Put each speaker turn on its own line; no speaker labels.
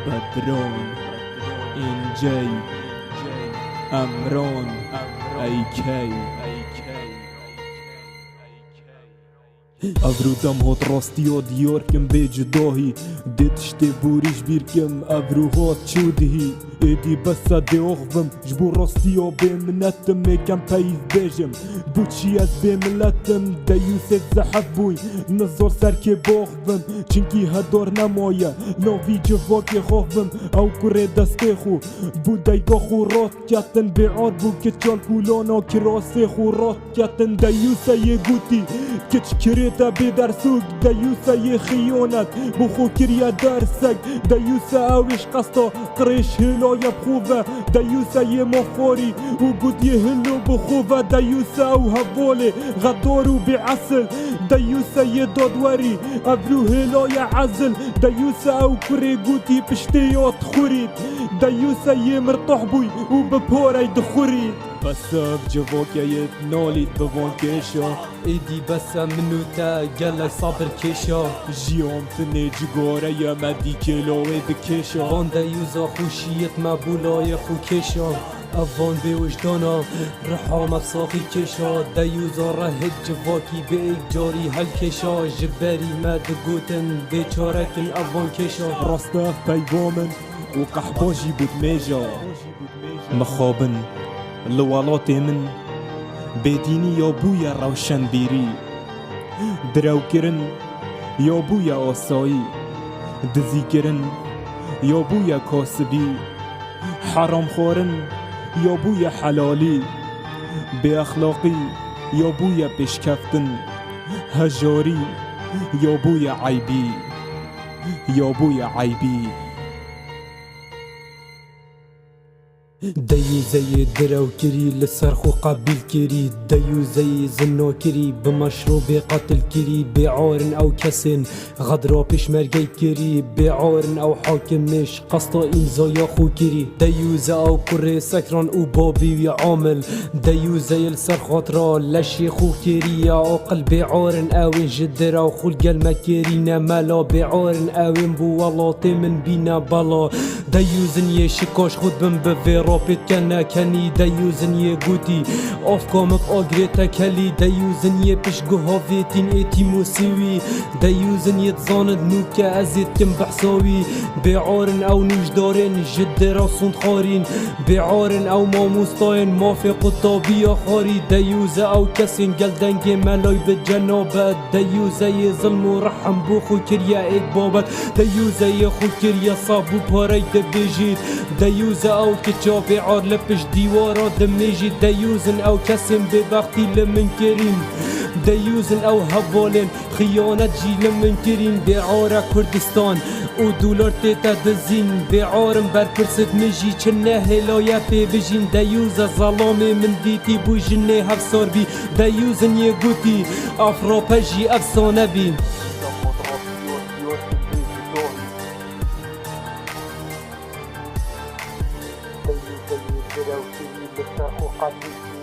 بدرون اینجای امرون ایکی افرودم هات راستی و دیار کم به جداهی دیتشتی بوریش بیر کم افرو هات چودهی ایدی بسا دی اغفم جبو راستی و به منتم میکم پیف بیجم بوچی از به ملتم دیوست زحف بوی نزار سر که باغفم چنکی هدار نمایه ناوی جواک خوفم او کره دسته خو بودایگا خو رات کتن بیعار بو که چال کولانا کراس خو رات کتن دیوسه یه گوتی کچ کریتا بی درسوک دیوسه یه خیانت بخو کریا درسک دیوسه اوش قستا قریش هلای بخوفه دیوسه یه مفاری و گود یه هلو بخوفه دیوسه او هواله غدار و بعسل دیوسه یه دادوری افرو هلای عزل دیوسه او کری گوتی پشتیات خورید دیوسه یه مرتاح بوی و بپاره دخورید بسا بجواكيت نوليت بوان كيشا
ايدي بسا منو تا قال صابر كيشا
جيوم تني جغورا يا مدي كيلو ايد كيشا
وان دايوزا خوشيت مبولا يا خو كيشا افان بي وجدانا رحا مفصاخي كيشا دايوزا رهد جواكي بيك جاري هالكيشا جباري ما دقوتن بيچاركن افان كيشا
راستاف بيوامن وقحباجي بود ميجا مخابن لوالاتي من بديني يا بويا روشن بيري درو كرن يا بويا آسایی دزی کرن یا بویا کاسبی حرام خورن یا بویا حلالی بی اخلاقی یا بویا پیشکفتن هجاری یا بویا عیبی یا بویا عیبی
ديو زي درو كري للصرخ قبيل كري ديو زي زنو كري بمشروب قتل كري بعار او كسن غدرا بيش مرقي كري بعار او حاكم مش قصتا إنزا يا خو كري ديو زي او كري سكران او بابي ويعامل ديو زي الصرخات را لشي خو كري يا عقل بعار اوين جدر او خل قلما كرينا مالا بعار اوين بو والله من بينا بلا ديو زني شكاش خود بن بفير رابط كنا كني ديوزن يقوتي أفكام بأجريتا كلي ديوزن يبش جهافيتين إتي موسيوي ديوزن يتزاند نوكا أزيد كم بحساوي بعارن أو نجدارن جد راسون خارين بعارن أو ماموستاين ما في قطابية خاري ديوزة أو كسين قلدنجي ملاي بالجنابات ديوزة يظلم ورحم بوخو كريا إيك بابات ديوزة يخو كريا صابو باري دبيجيت ديوزة أو كتشا بعار لبش ديوارا دميجي ديوزن او كسم ببختي لمن كريم ديوزن او هفالن خيانت جي لمن كريم بعارة كردستان و دولار تيتا دزين بعارم بركرست مجي چنه هلايا بي بجين ديوزا ظلامي من ديتي بو جنه هفصار بي ديوزن يقوتي افرا بجي افسانه بي
زي درو كري للصرخ قبيل